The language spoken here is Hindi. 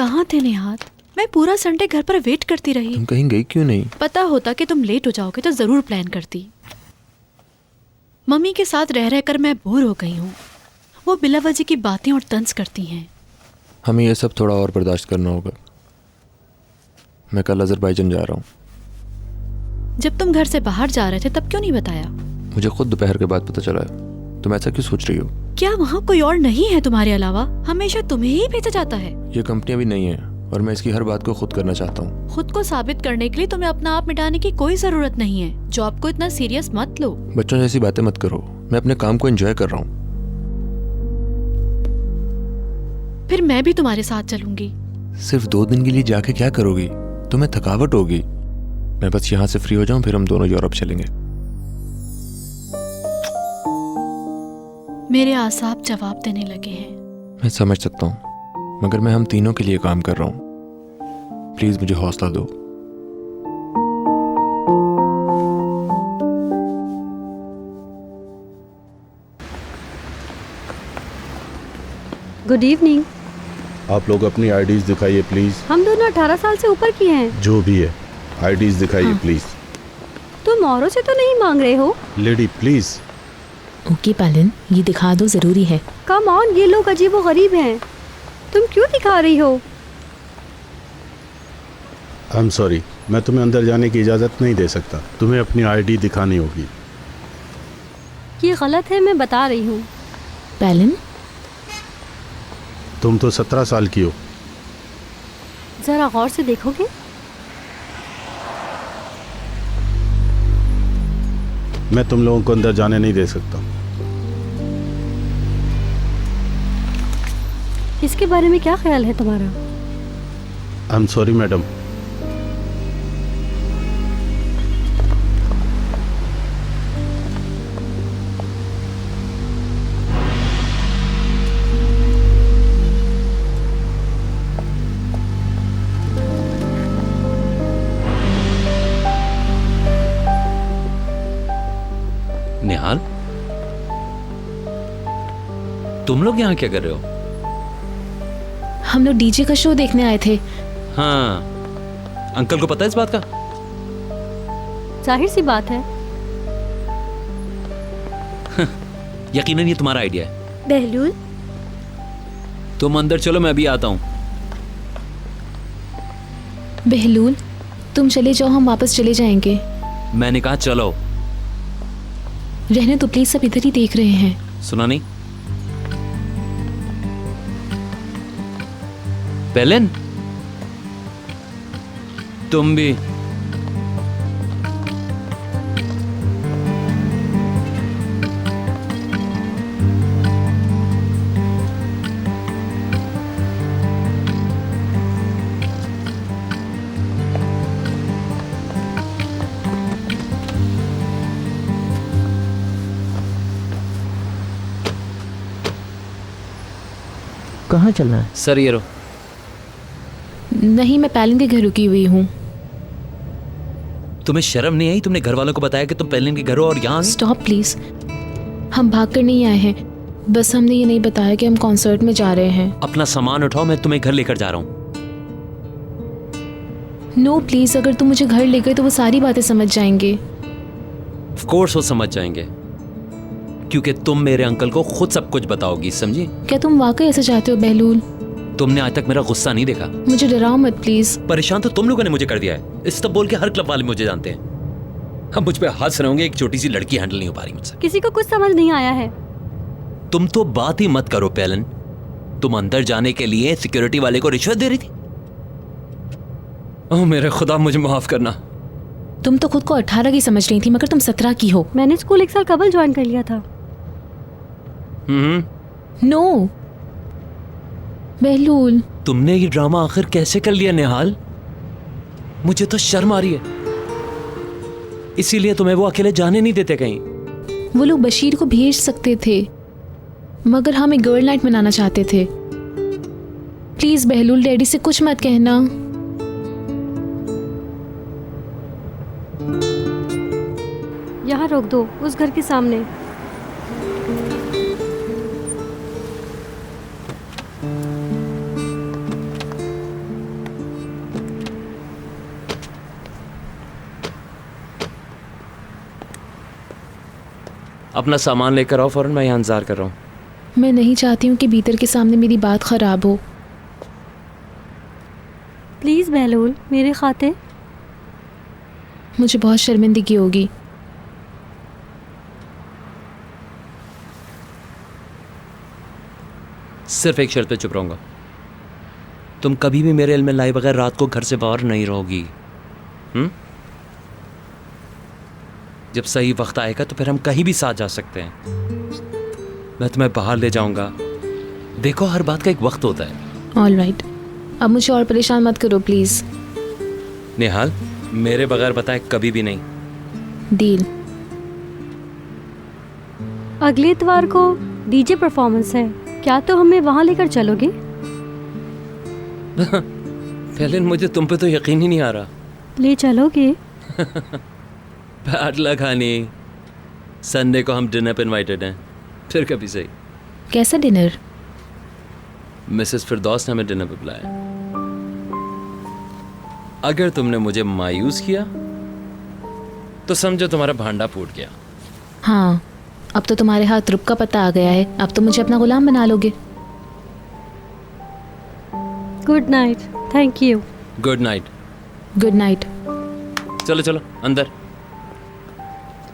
कहाँ थे निहाद? मैं पूरा संडे घर पर वेट करती रही। तुम कहीं गई क्यों नहीं? पता होता कि तुम लेट हो जाओगे तो जरूर प्लान करती। मम्मी के साथ रह रहकर मैं बोर हो गई हूँ। वो बिला वजह की बातें और तंज करती हैं। हमें यह सब थोड़ा और बर्दाश्त करना होगा। मैं कल अजरबैजान जा रहा हूँ। जब तुम घर से बाहर जा रहे थे तब क्यों नहीं बताया? मुझे खुद दोपहर के बाद पता चला है। तुम ऐसा क्यों सोच रही हो? क्या वहाँ कोई और नहीं है तुम्हारे अलावा? हमेशा तुम्हें ही भेजा जाता है। ये कंपनी अभी नहीं है और मैं इसकी हर बात को खुद करना चाहता हूँ। खुद को साबित करने के लिए तुम्हें अपना आप मिटाने की कोई जरूरत नहीं है। जॉब को इतना सीरियस मत लो। बच्चों जैसी बातें मत करो। मैं अपने काम को एंजॉय कर रहा हूँ। फिर मैं भी तुम्हारे साथ चलूंगी। सिर्फ 2 दिन के लिए जाके क्या करोगी? तुम्हें थकावट होगी। मैं बस यहाँ से फ्री हो जाऊँ, फिर हम दोनों यूरोप चलेंगे। मेरे आसाब जवाब देने लगे हैं। मैं समझ सकता हूँ, मगर मैं हम तीनों के लिए काम कर रहा हूँ। प्लीज मुझे हौसला दो। Good evening. आप लोग अपनी आईडीज दिखाइए प्लीज। हम दोनों 18 साल से ऊपर की हैं। जो भी है, आईडीज दिखाइए प्लीज। तुम औरों से तो नहीं मांग रहे हो? Lady please. ओके पालन, ये दिखा दो, जरूरी है। कम ऑन, ये लोग अजीबो गरीब हैं। तुम क्यों दिखा रही हो? आई एम सॉरी, मैं तुम्हें अंदर जाने की इजाज़त नहीं दे सकता। तुम्हें अपनी आईडी दिखानी होगी। ये गलत है, मैं बता रही हूँ। पालन, तुम तो 17 साल की हो। जरा गौर से देखोगे? मैं तुम लोगों को अंदर जाने नहीं दे सकता। इसके बारे में क्या ख्याल है तुम्हारा? I am sorry madam. Nihal, तुम लोग यहाँ क्या कर रहे हो? हम लोग डीजे का शो देखने आए थे। हाँ, अंकल को पता है इस बात का? जाहिर सी बात है। यकीनन ये तुम्हारा आइडिया है। बहलूल, तुम अंदर चलो, मैं अभी आता हूँ। बहलूल, तुम चले जाओ, हम वापस चले जाएंगे। मैंने कहा चलो। रहने तो प्लीज, सब इधर ही देख रहे हैं। सुना नहीं? पेलिन, तुम भी। कहाँ चलना है? सर ये रो। नहीं, मैं पालन के घर रुकी हुई हूँ। तुम्हें शर्म नहीं आई? तुमने घर वालों को बताया कि तुम पेलिन के घर हो और यहाँ? Stop please. हम भाग कर नहीं आए हैं, बस हमने ये नहीं बताया कि हम कॉन्सर्ट में जा रहे हैं। अपना सामान उठाओ, मैं तुम्हें घर लेकर जा रहा हूँ। नो प्लीज, अगर तुम मुझे घर ले गए तो वो सारी बातें समझ जाएंगे। ऑफ कोर्स वो समझ जाएंगे, क्योंकि तुम मेरे अंकल को खुद सब कुछ बताओगी, समझी? क्या तुम वाकई ऐसा चाहते हो बहलूल? तुमने आज तक मेरा गुस्सा नहीं देखा। मुझे डराओ मत प्लीज। परेशान तो तुम लोगों ने मुझे कर दिया है। इस तब बोल के हर क्लब वाले मुझे जानते हैं। हम मुझ पे हंस रहे होंगे, एक छोटी सी लड़की हैंडल नहीं हो पा रही मुझसे। किसी को कुछ समझ नहीं आया है। तुम तो बात ही मत करो पेलिन। तुम अंदर जाने के लिए सिक्योरिटी वाले को रिश्वत दे रही थी। ओह मेरे खुदा, मुझे माफ करना। तुम तो खुद को 18 की समझ रही थी, मगर तुम 17 की हो। मैंने स्कूल 1 साल कबल ज्वाइन कर लिया था। नो बहलूल, तुमने ये ड्रामा आखिर कैसे कर लिया निहाल? मुझे तो शर्म आ रही है। इसीलिए तुम्हें वो अकेले जाने नहीं देते कहीं। वो लोग बशीर को भेज सकते थे, मगर हम एक गर्ल नाइट मनाना चाहते थे। प्लीज बहलूल, डैडी से कुछ मत कहना। यहाँ रोक दो, उस घर के सामने। अपना सामान लेकर आओ फ़ौरन, मैं यहाँ इंतज़ार कर रहा हूँ। मैं नहीं चाहती हूँ कि बीतर के सामने मेरी बात ख़राब हो। प्लीज़ बहलोल, मेरे खाते। मुझे बहुत शर्मिंदगी होगी। सिर्फ एक शर्त पे चुप रहूँगा, तुम कभी भी मेरे इल्म में लाए बगैर रात को घर से बाहर नहीं रहोगी। जब सही वक्त आएगा तो फिर हम कहीं भी साथ जा सकते हैं। मैं तुम्हें बाहर ले जाऊंगा। देखो, हर बात का एक वक्त होता है। ऑल राइट, अब मुझे और परेशान मत करो प्लीज़। निहाल, मेरे बगैर बताए कभी भी नहीं। डील। अगले इतवार को डीजे परफॉर्मेंस है, क्या तो हमें वहाँ लेकर चलोगे? पहले मुझे तुम पे तो यकीन ही नहीं आ रहा। ले चलोगे? बैड लक हनी, संडे को हम डिनर पे इनवाइटेड हैं, फिर कभी सही। कैसा डिनर? मिसेस फिरदौस ने हमें डिनर पे बुलाया। अगर तुमने मुझे मायूस किया तो समझो तुम्हारा भांडा फूट गया। हाँ, अब तो तुम्हारे हाथ रुक का पता आ गया है। अब तो मुझे अपना गुलाम बना लोगे। Good night. Thank you. Good night. Good night. चलो चलो अंदर।